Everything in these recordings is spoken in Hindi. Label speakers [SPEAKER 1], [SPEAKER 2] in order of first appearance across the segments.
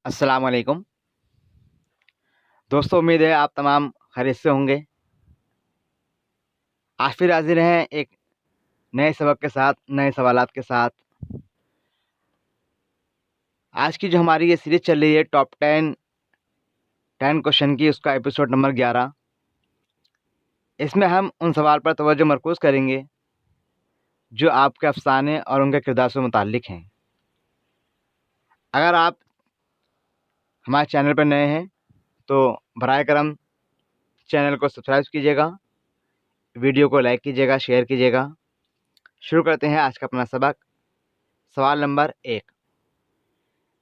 [SPEAKER 1] अस्सलाम वालेकुम। दोस्तों, उम्मीद है आप तमाम खैरियत से होंगे। आज फिर हाज़िर हैं एक नए सबक के साथ, नए सवालात के साथ। आज की जो हमारी ये सीरीज़ चल रही है टॉप 10 क्वेश्चन की, उसका एपिसोड नंबर 11। इसमें हम उन सवाल पर तवज्जो मरकूज़ करेंगे जो आपके अफ़साने और उनके किरदार से मुताल्लिक़ हैं। अगर आप हमारे चैनल पर नए हैं तो बराए करम चैनल को सब्सक्राइब कीजिएगा, वीडियो को लाइक कीजिएगा, शेयर कीजिएगा। शुरू करते हैं आज का अपना सबक। सवाल नंबर 1,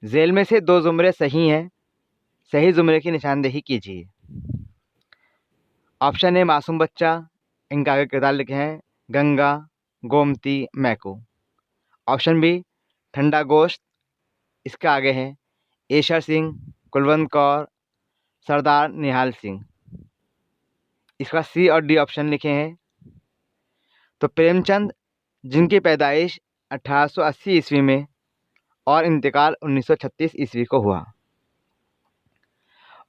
[SPEAKER 1] ज़ेल में से 2 ज़ुमरे सही हैं, सही ज़ुमरे की निशानदेही कीजिए। ऑप्शन ए मासूम बच्चा, इनका आगे किरदार लिखे हैं गंगा, गोमती, मैको। ऑप्शन बी ठंडा गोश्त, इसका आगे है ईशर सिंह, कुलवंत कौर, सरदार निहाल सिंह। इसका सी और डी ऑप्शन लिखे हैं। तो प्रेमचंद, जिनकी पैदाइश 1880 ईस्वी में और इंतकाल 1936 ईस्वी को हुआ।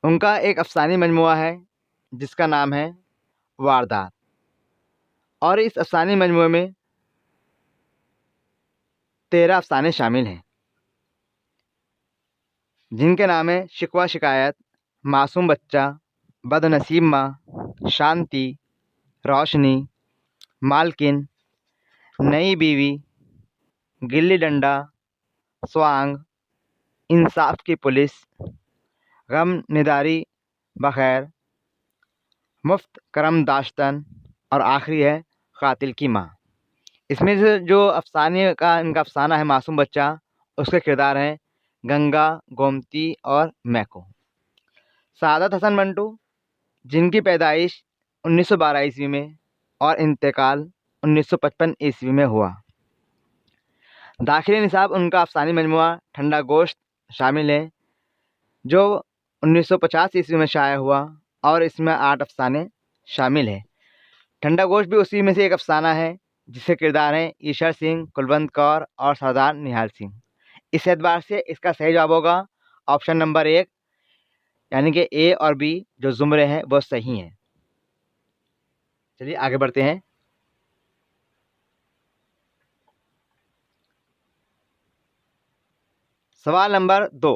[SPEAKER 1] उनका एक अफ़सानी मजमुआ है जिसका नाम है वारदात, और इस अफ़सानी मजमुए में 13 अफ़साने शामिल हैं जिनके नाम है शिकवा शिकायत, मासूम बच्चा, बदनसीब माँ, शांति, रोशनी, मालकिन, नई बीवी, गिल्ली डंडा, स्वांग, इंसाफ की पुलिस, गम निदारी बखैर, मुफ्त करम दाश्तन, और आखिरी है कातिल की माँ। इसमें से जो अफ़साने का इनका अफ़साना है मासूम बच्चा, उसके किरदार हैं गंगा, गोमती और मैको। सादत हसन मंटू, जिनकी पैदाइश 1912 ईस्वी में और इंतकाल 1955 ईस्वी में हुआ। दाखिली निसाब उनका अफ़सानी मजमुआ ठंडा गोश्त शामिल है जो 1950 ईस्वी में शाया हुआ, और इसमें 8 अफ़साने शामिल हैं। ठंडा गोश्त भी उसी में से एक अफ़साना है जिसके किरदार हैं ईशर सिंह, कुलवंत कौर और सरदार निहाल सिंह। इस एतबार से इसका सही जवाब होगा ऑप्शन नंबर 1, यानी कि ए और बी जो ज़ुमरे हैं वो सही हैं। चलिए आगे बढ़ते हैं। सवाल नंबर 2,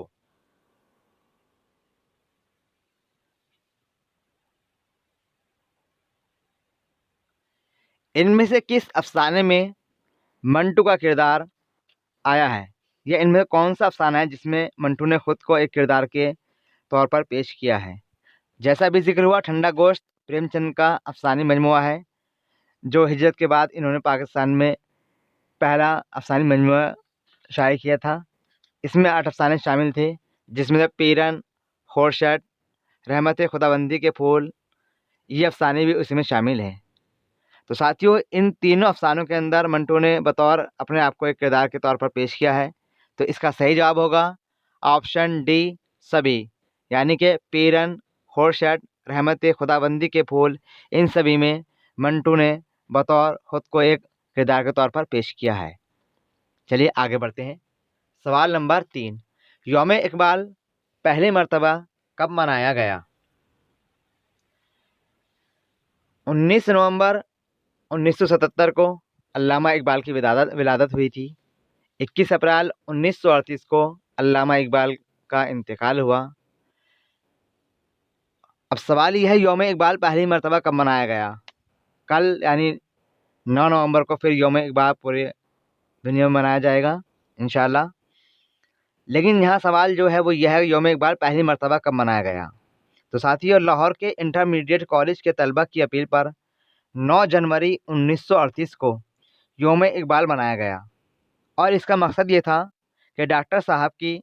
[SPEAKER 1] इनमें से किस अफ़साने में मंटू का किरदार आया है? या इनमें से कौन सा अफ़साना है जिसमें मंटू ने खुद को एक किरदार के तौर पर पेश किया है? जैसा भी जिक्र हुआ, ठंडा गोश्त प्रेमचंद का अफ़सानी मजमुआ है जो हिजरत के बाद इन्होंने पाकिस्तान में पहला अफ़सानी मजमुआ शाये किया था। इसमें 8 अफ़साने शामिल थे जिसमें से पीरन, खोरशट, रहमत खुदाबंदी के फूल, ये अफ़साने भी उसी में शामिल हैं। तो साथियों, इन तीनों अफ़सानों के अंदर मंटू ने बतौर अपने आप को एक किरदार के तौर पर पेश किया है। तो इसका सही जवाब होगा ऑप्शन डी सभी, यानी कि पीरन, खोरशट, रहमत खुदाबंदी के फूल, इन सभी में मंटू ने बतौर ख़ुद को एक किरदार के तौर पर पेश किया है। चलिए आगे बढ़ते हैं। सवाल नंबर 3, यौम इकबाल पहली मरतबा कब मनाया गया? 19 नवंबर 1977 को अल्लामा इकबाल की विलादत हुई थी। 21 अप्रैल 1938 को अल्लामा इकबाल का इंतकाल हुआ। अब सवाल यह है, यौम इकबाल पहली मरतबा कब मनाया गया? कल यानी 9 नवंबर को फिर यौम इकबाल पूरे दुनिया में मनाया जाएगा इंशाअल्लाह। लेकिन यहाँ सवाल जो है वो यह है, यौम इकबाल पहली मरतबा कब मनाया गया? तो साथियों, लाहौर के इंटरमीडिएट कॉलेज के तलबा की अपील पर 9 जनवरी 1938 को यौम इकबाल मनाया गया, और इसका मकसद ये था कि डॉक्टर साहब की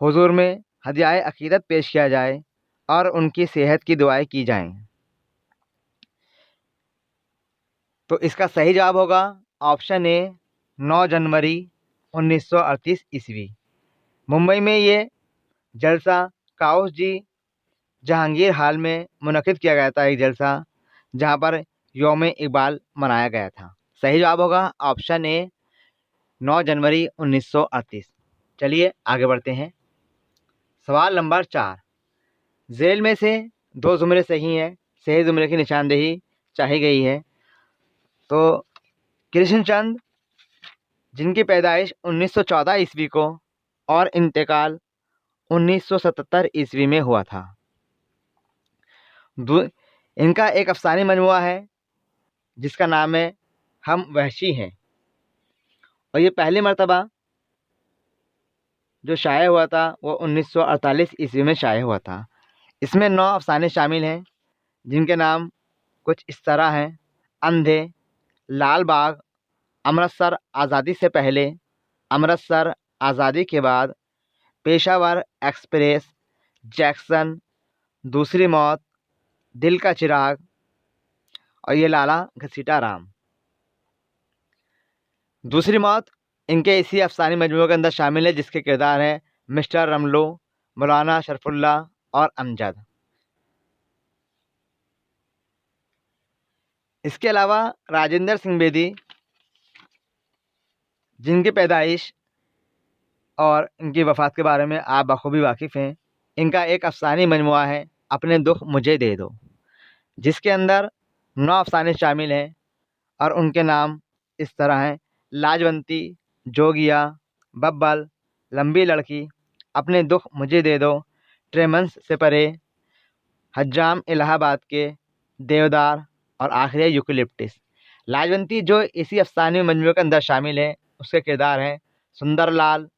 [SPEAKER 1] हुजूर में हदियाए अक़ीदत पेश किया जाए और उनकी सेहत की दुआएं की जाएं। तो इसका सही जवाब होगा ऑप्शन ए 9 जनवरी 1938 ईस्वी। मुंबई में ये जलसा काउस जी जहांगीर हाल में मुनक़िद किया गया था, एक जलसा जहां पर यौम इकबाल मनाया गया था। सही जवाब होगा ऑप्शन ए 9 जनवरी 1938। चलिए आगे बढ़ते हैं। सवाल नंबर 4, झेल में से 2 जुमले सही हैं, सही जुमले की निशानदेही चाही गई है। तो कृष्णचंद, जिनकी पैदाइश 1914 ईस्वी को और इंतकाल 1977 ईस्वी में हुआ था। इनका एक अफसानी मजमुआ है जिसका नाम है हम वहशी हैं, और ये पहली मर्तबा जो शाये हुआ था वो 1948 ईस्वी में शाये हुआ था। इसमें 9 अफसाने शामिल हैं जिनके नाम कुछ इस तरह हैं: अंधे, लाल बाग, अमृतसर आज़ादी से पहले, अमृतसर आज़ादी के बाद, पेशावर एक्सप्रेस, जैक्सन, दूसरी मौत, दिल का चिराग और ये लाला घसीटा राम। दूसरी मौत इनके इसी अफसानी मजमूए के अंदर शामिल है जिसके किरदार हैं मिस्टर रमलो, मौलाना शरफुल्ला और अमजद। इसके अलावा राजेंद्र सिंह बेदी, जिनकी पैदाइश और इनकी वफ़ात के बारे में आप बखूबी वाकिफ़ हैं, इनका एक अफसानी मजमुआ है अपने दुख मुझे दे दो, जिसके अंदर 9 अफसाने शामिल हैं और उनके नाम इस तरह हैं: लाजवंती, जोगिया, बब्बल, लंबी लड़की, अपने दुख मुझे दे दो, ट्रेमंस से परे, हज्जाम इलाहाबाद के, देवदार और आखिर है यूकलिप्टिस। लाजवंती जो इसी अफसानी मजमूए के अंदर शामिल है, उसके किरदार हैं सुंदरलाल,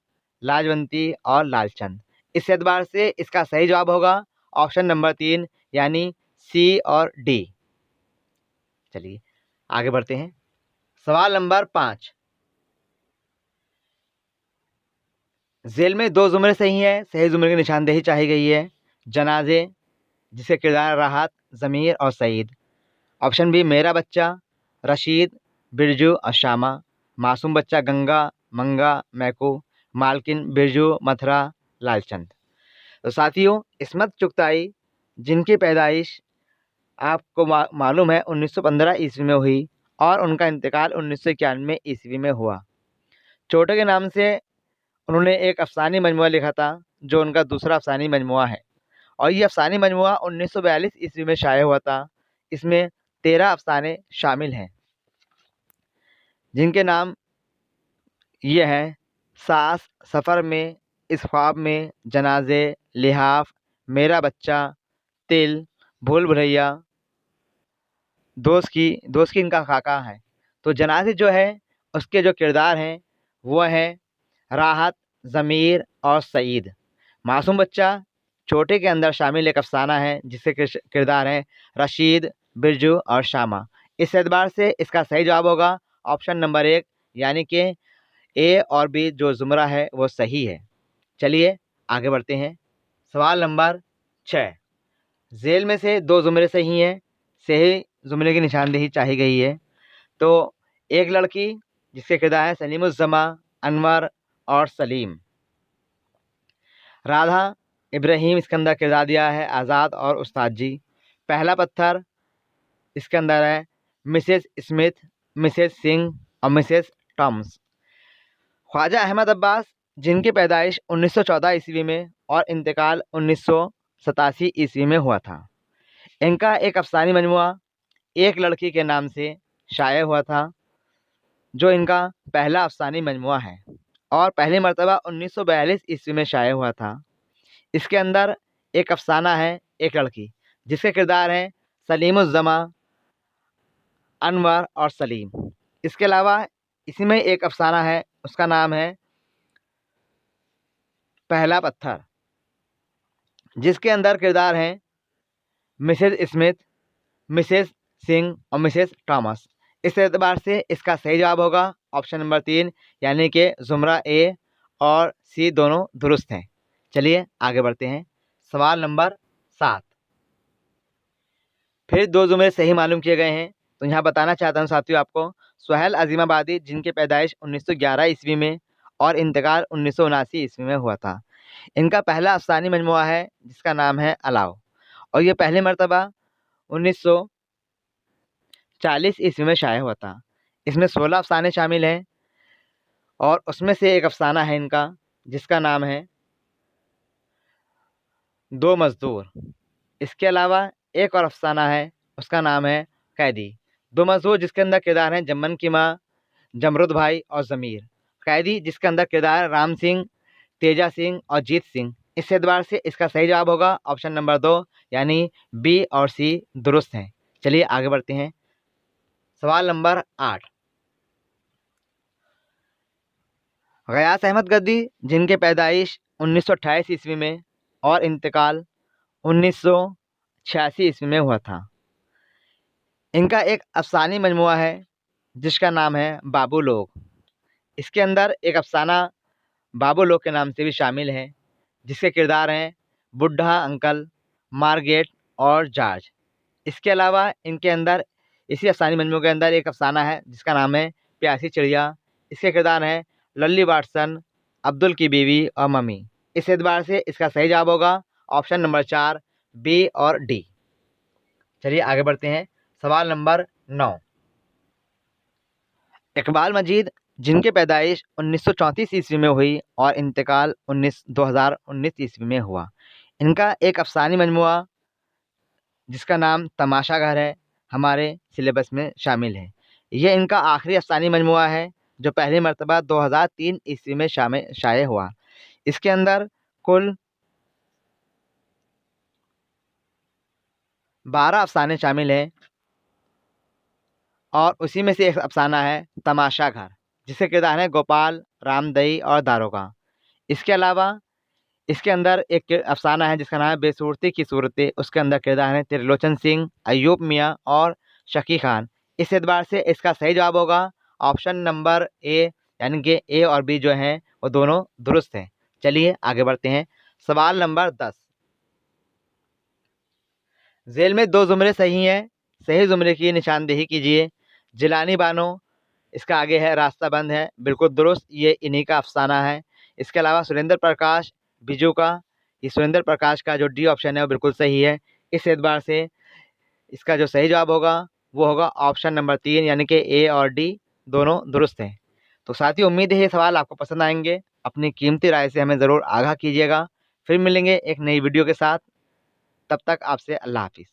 [SPEAKER 1] लाजवंती और लालचंद। इस एतबार से इसका सही जवाब होगा ऑप्शन नंबर 3 यानी सी और डी। चलिए आगे बढ़ते हैं। सवाल नंबर 5, झेल में 2 जुमले सही हैं, सही जुमले की निशानदेही चाही गई है। जनाजे, जिसके किरदार राहत, ज़मीर और सईद। ऑप्शन बी मेरा बच्चा, रशीद, बिरजू और शामा। मासूम बच्चा गंगा, मंगा, मैकू, मालकिन, बिरजू, मथुरा, लालचंद। तो साथियों, इस्मत चुगताई, जिनकी पैदाइश आपको मालूम है 1915 ईस्वी में हुई और उनका इंतकाल 1991 ईस्वी में हुआ। छोटे के नाम से उन्होंने एक अफसानी मजमुआ लिखा था जो उनका दूसरा अफसानी मजमुआ है, और ये अफसानी मजमुआ 1942 ईस्वी में शाये हुआ था। इसमें 13 अफसाने शामिल हैं जिनके नाम ये हैं: सास, सफ़र में, इस ख्वाब में, जनाजे, लिहाफ, मेरा बच्चा, तिल, भूल भुलैया, दोस्त की इनका खाका है। तो जनाजे जो है उसके जो किरदार हैं वो हैं राहत, ज़मीर और सईद। मासूम बच्चा छोटे के अंदर शामिल एक अफसाना है जिसके किरदार हैं रशीद, बिरजू और शामा। इस एतबार से इसका सही जवाब होगा ऑप्शन नंबर 1 यानी कि ए और बी जो ज़ुमरा है वो सही है। चलिए आगे बढ़ते हैं। सवाल नंबर 6, झेल में से 2 ज़ुमरे सही हैं, सही ज़ुमरे की निशानदेही चाही गई है। तो एक लड़की, जिसके किरदार हैं सलीमुज़्ज़मा, अनवर और सलीम। राधा, इब्राहिम, इसके अंदर किरदार दिया है आज़ाद और उस्ताद जी। पहला पत्थर, इसके अंदर है मिसेस स्मिथ, मिसेस सिंह और मिसेस टॉम्स। ख्वाजा अहमद अब्बास, जिनकी पैदाइश 1914 ईस्वी में और इंतकाल 1987 ईस्वी में हुआ था। इनका एक अफसानी मजमुआ एक लड़की के नाम से शाये हुआ था जो इनका पहला अफसानी मजमुआ है और पहली मर्तबा 1942 ईस्वी में शाये हुआ था। इसके अंदर एक अफसाना है एक लड़की जिसके किरदार हैं सलीमुज़्ज़मा, अनवर और सलीम। इसके अलावा इसी में एक अफसाना है, उसका नाम है पहला पत्थर, जिसके अंदर किरदार हैं मिसेस स्मिथ, मिसेस सिंह और मिसेस टॉमस। इस एतबार से इसका सही जवाब होगा ऑप्शन नंबर 3 यानी कि ज़ुमरा ए और सी दोनों दुरुस्त हैं। चलिए आगे बढ़ते हैं। सवाल नंबर 7, फिर 2 ज़ुमरे सही मालूम किए गए हैं। तो यहाँ बताना चाहता हूँ साथियों आपको, सुहेल अज़ीमाबादी, जिनकी पैदाइश 1911 ईस्वी में और इंतकाल 1979 ईस्वी में हुआ था। इनका पहला अफसानी मजमुआ है जिसका नाम है अलाव, और ये पहली मर्तबा 1940 ईस्वी में शाये हुआ था। इसमें 16 अफसाने शामिल हैं और उसमें से एक अफसाना है इनका जिसका नाम है दो मजदूर। इसके अलावा एक और अफसाना है, उसका नाम है कैदी। दो मजदूर जिसके अंदर किरदार हैं जम्मन की माँ, जमरुद भाई और ज़मीर। कैदी जिसके अंदर किरदार राम सिंह, तेजा सिंह और जीत सिंह। इस एतबार से इसका सही जवाब होगा ऑप्शन नंबर 2, यानी बी और सी दुरुस्त हैं। चलिए आगे बढ़ते हैं। सवाल नंबर 8। गयास अहमद गद्दी, जिनके पैदाइश 1928 ईस्वी में और इंतकाल 1986 ईस्वी में हुआ था। इनका एक अफसानी मजमुआ है जिसका नाम है बाबू लोग। इसके अंदर एक अफसाना बाबू लोग के नाम से भी शामिल है, जिसके किरदार हैं बुढ़ा अंकल, मार्गेट और जॉर्ज। इसके अलावा इनके अंदर इसी अफसानी मजमू के अंदर एक अफसाना है जिसका नाम है प्यासी चिड़िया। इसके किरदार हैं लल्ली वाटसन, अब्दुल की बीवी और मम्मी। इस एतबार से इसका सही जवाब होगा ऑप्शन नंबर 4, बी और डी। चलिए आगे बढ़ते हैं। सवाल नंबर 9। इकबाल मजीद, जिनके पैदाइश 1934 ईस्वी में हुई और इंतकाल 2019 ईस्वी में हुआ। इनका एक अफसानी मजमुआ जिसका नाम तमाशा घर है, हमारे सिलेबस में शामिल है। यह इनका आखिरी अफसानी मजमुआ है जो पहली मरतबा 2003 ईस्वी में शाये हुआ। इसके अंदर कुल 12 अफसाने शामिल हैं और उसी में से एक अफसाना है तमाशा घर, जिसके किरदार हैं गोपाल, रामदई और दारोगा। इसके अलावा इसके अंदर एक अफसाना है जिसका नाम है बेसूरती की सूरतें। उसके अंदर किरदार हैं त्रिलोचन सिंह, अय्यूब मियाँ और शकी खान। इस एतबार से इसका सही जवाब होगा ऑप्शन नंबर ए, यानी कि ए और बी जो हैं वो दोनों दुरुस्त हैं। चलिए आगे बढ़ते हैं। सवाल नंबर 10। जेल में दो जुमरे सही हैं, सही जुमरे की निशानदेही कीजिए। जिलानी बानो, इसका आगे है रास्ता बंद है, बिल्कुल दुरुस्त, ये इन्हीं का अफसाना है। इसके अलावा सुरेंद्र प्रकाश बिजू का, ये सुरेंद्र प्रकाश का जो डी ऑप्शन है वो बिल्कुल सही है। इस एतबार से इसका जो सही जवाब होगा वो होगा ऑप्शन नंबर 3, यानी कि ए और डी दोनों दुरुस्त हैं। तो साथियों, उम्मीद है ये सवाल आपको पसंद आएंगे। अपनी कीमती राय से हमें ज़रूर आगाह कीजिएगा। फिर मिलेंगे एक नई वीडियो के साथ। तब तक आपसे अल्लाह हाफिज़।